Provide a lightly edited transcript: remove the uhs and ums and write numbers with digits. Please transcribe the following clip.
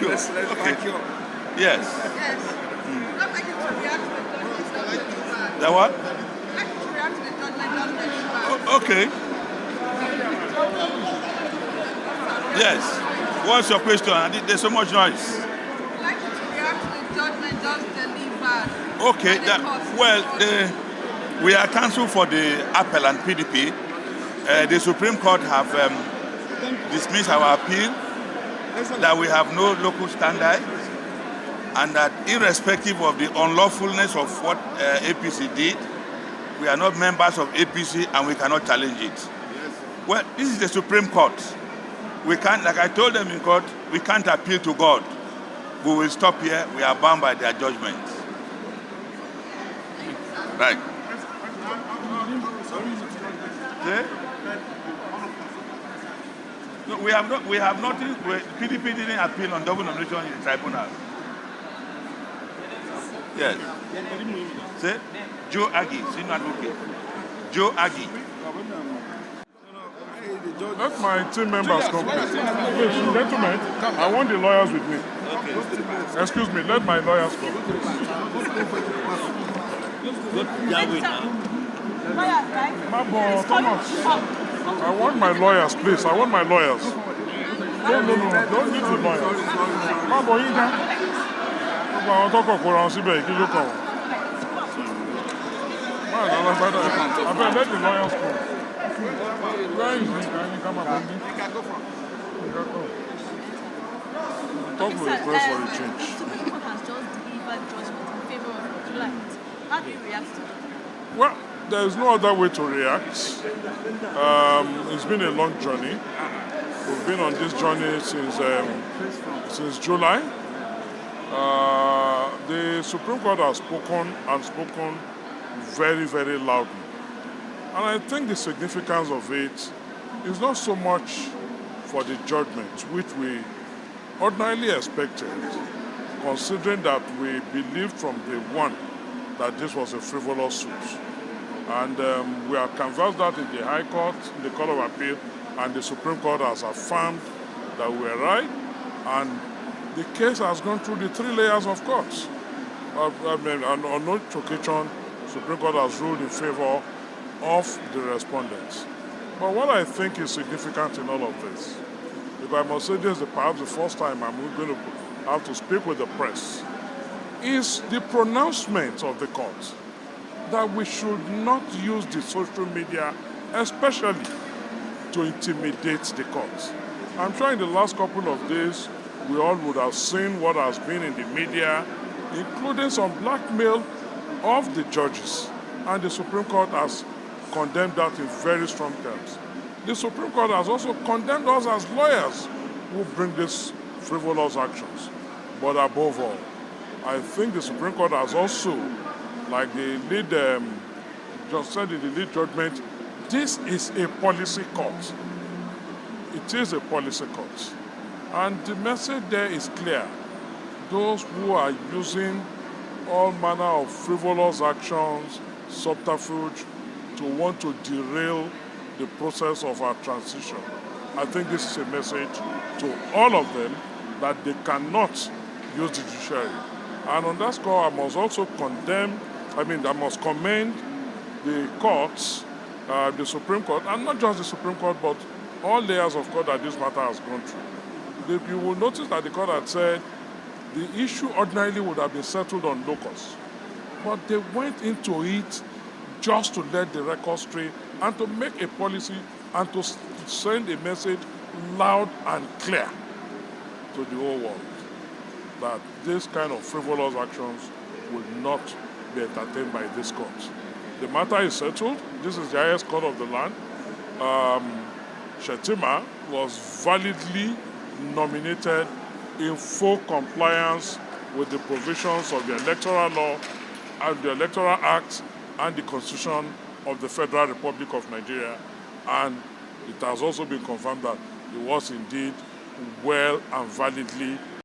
you. Let's Okay. back you up. Yes. Yes. Not like it to react to the judgment, don't deliver. That what? Like it to react to the judgment, don't deliver. Okay. Yes. What's your question? There's so much noise. Like it to react to the judgment, just delivered. Okay. By the court. Well, we are cancelled for the appel and PDP. The Supreme Court have dismissed our appeal, that we have no local standard, and that irrespective of the unlawfulness of what APC did, we are not members of APC and we cannot challenge it. Well, this is the Supreme Court. We can't, like I told them in court, we can't appeal to God. We will stop here. We are bound by their judgment. Right. Yeah? No, we have nothing. PDP didn't appeal on double nomination in the tribunal. Yes. See? Joe Aggie, senior advocate. Joe Aggie. Let my team members come. Please, gentlemen, I want the lawyers with me. Okay. Excuse me, let my lawyers come. Mabo, come on. I want my lawyers, please. I want my lawyers. No, don't need the lawyers. Mabo, you can. I talk of Quran, Sibe, you come. I better let the lawyers come. Where is he? Can you come up with me? You can go from. Talk with the press for a change. Supreme Court has just delivered judgment in favor of July. How do you react to it? Well, there is no other way to react. It's been a long journey. We've been on this journey since July. The Supreme Court has spoken very, very loudly. And I think the significance of it is not so much for the judgment, which we ordinarily expected, considering that we believed from day one that this was a frivolous suit. And we have canvassed that in the High Court, in the Court of Appeal, and the Supreme Court has affirmed that we are right. And the case has gone through the 3 layers of courts. And on no occasion, Supreme Court has ruled in favor of the respondents. But what I think is significant in all of this, if I must say this is perhaps the first time I'm going to have to speak with the press, is the pronouncement of the court that we should not use the social media, especially to intimidate the court. I'm sure in the last couple of days, we all would have seen what has been in the media, including some blackmail of the judges. And the Supreme Court has condemned that in very strong terms. The Supreme Court has also condemned us as lawyers who bring these frivolous actions. But above all, I think the Supreme Court has also, like the lead just said in the lead judgment, this is a policy court. It is a policy court. And the message there is clear. Those who are using all manner of frivolous actions, subterfuge, to want to derail the process of our transition. I think this is a message to all of them that they cannot use the judiciary. And on that score, I must also I must commend the courts, the Supreme Court, and not just the Supreme Court, but all layers of court that this matter has gone through. You will notice that the court had said the issue ordinarily would have been settled on locus, but they went into it just to let the record straight and to make a policy and to send a message loud and clear to the whole world that this kind of frivolous actions will not be entertained by this court. The matter is settled. This is the highest court of the land. Shetima was validly nominated in full compliance with the provisions of the Electoral Law and the Electoral Act and the Constitution of the Federal Republic of Nigeria. And it has also been confirmed that he was indeed well and validly